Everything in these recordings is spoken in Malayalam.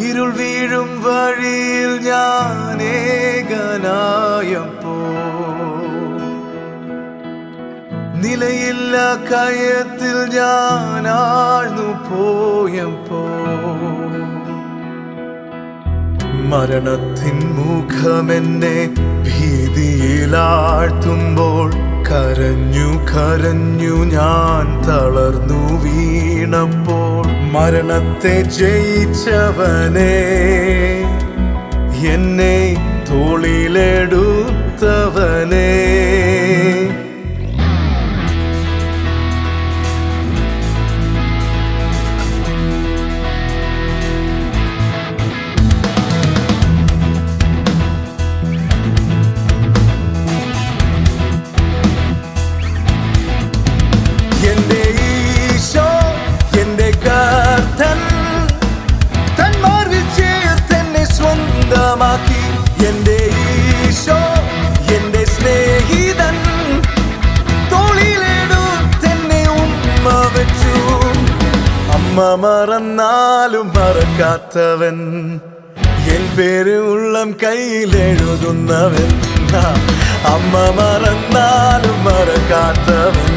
ഇരുൾ വീഴും വഴിയിൽ ഞാൻ ഏകനായപ്പോ, നിലയില്ല കയത്തിൽ ഞാൻ ആഴ്ന്നു പോയപ്പോ, മരണത്തിൻ മുഖമെന്നെ ഭീതിയിലാഴ്ത്തുമ്പോൾ കരഞ്ഞു കരഞ്ഞു ഞാൻ തളർന്നു വീണപ്പോൾ, മരണത്തെ ജയിച്ചവനെ എന്നെ തോളിലെടുത്തവനെ, എന്റെ ഈശോ എന്റെ സ്നേഹിതൻ തോളിലെടുത്തെന്നെ ഉമ്മ വെച്ചു. അമ്മ മറന്നാലും മറക്കാത്തവൻ, എൻ പേര് ഉള്ളം കയ്യിലെഴുതുന്നവൻ. അമ്മ മറന്നാലും മറക്കാത്തവൻ,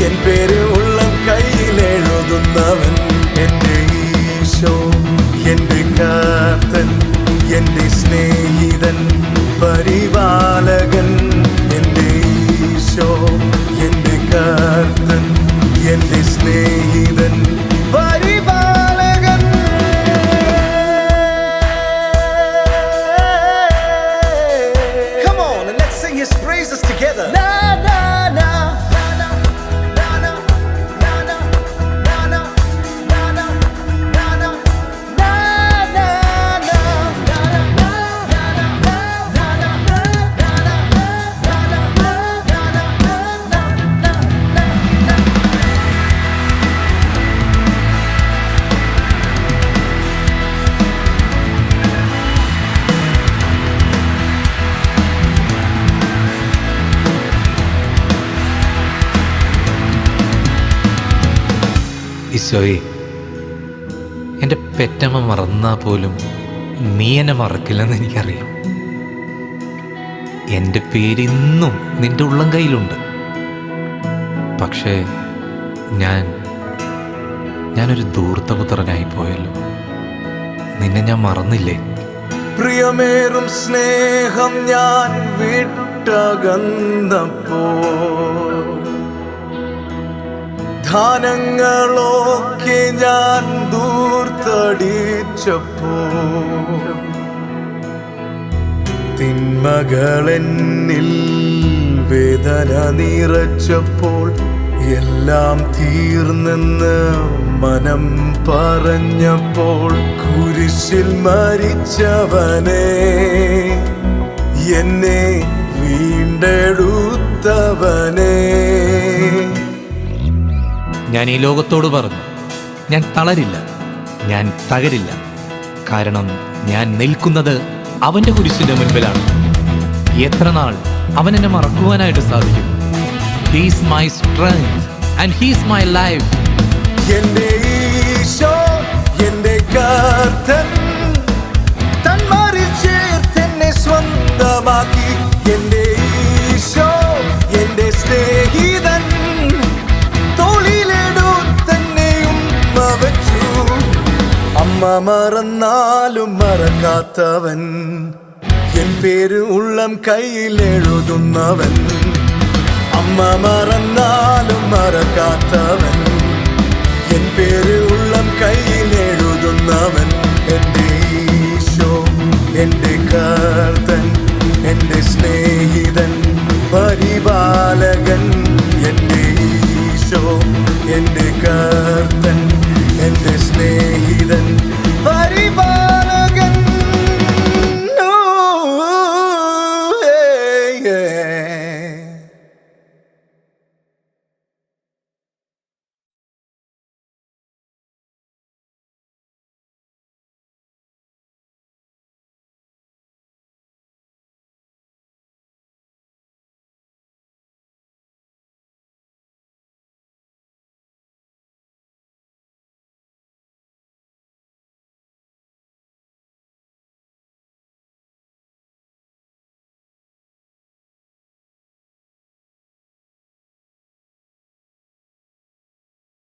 എൻ പേര് ഉള്ളം കയ്യിലെഴുതുന്നവൻ. എന്റെ ഈശോ എന്റെ കർത്തൻ, എന്റെ സ്നേഹിതൻ പരിപാലകൻ. എന്റെ ഈശോ എന്റെ കർത്തൻ, എന്റെ സ്നേഹിതൻ പരിപാലകൻ. Come on and let's sing his praises together. Na na na. ഈശോയെ, എൻ്റെ പെറ്റമ്മ മറന്നാൽ പോലും നീ എന്നെ മറക്കില്ലെന്ന് എനിക്കറിയാം. എൻ്റെ പേരിന്നും നിൻ്റെ ഉള്ളം കയ്യിലുണ്ട്. പക്ഷേ ഞാനൊരു ധൂർത്തപുത്രനായി പോയല്ലോ. നിന്നെ ഞാൻ മറന്നില്ലേ? പ്രിയമേറും സ്നേഹം ഞാൻ വിട്ടകന്നപ്പോ, ധാനങ്ങളൊക്കെ ഞാൻ ദൂർത്തടിച്ചപ്പോ, തിന്മകളെന്നിൽ വേദന നിറച്ചപ്പോൾ, എല്ലാം തീർന്നെന്ന് മനം പറഞ്ഞപ്പോൾ, കുരിശിൽ മരിച്ചവനെ എന്നെ വീണ്ടെടുത്തവനെ, ഞാൻ ഈ ലോകത്തോട് പറഞ്ഞു, ഞാൻ തളരില്ല, ഞാൻ തകരില്ല. കാരണം ഞാൻ നിൽക്കുന്നത് അവൻ്റെ കുരിശിൻ്റെ മുൻപിലാണ്. എത്ര നാൾ അവൻ എന്നെ മറക്കുവാനായിട്ട് സാധിക്കും? He is my strength and he is my life. എന്റെ ഈശോ എന്റെ കർത്തൻ, തൻ മാറിൽ ചേർത്തെന്നെ സ്വന്തമാക്കി. എന്റെ ഈശോ എന്റെ സ്നേഹിതൻ തോളിലെടുത്തെന്നെ ഉമ്മ വെച്ചു. അമ്മ മറന്നാലും മറക്കാത്തവൻ, എൻ പേര് ഉള്ളം കയ്യിലെഴുതുന്നവൻ. അമ്മ മറന്നാലും മറക്കാത്തവൻ, എൻ പേര്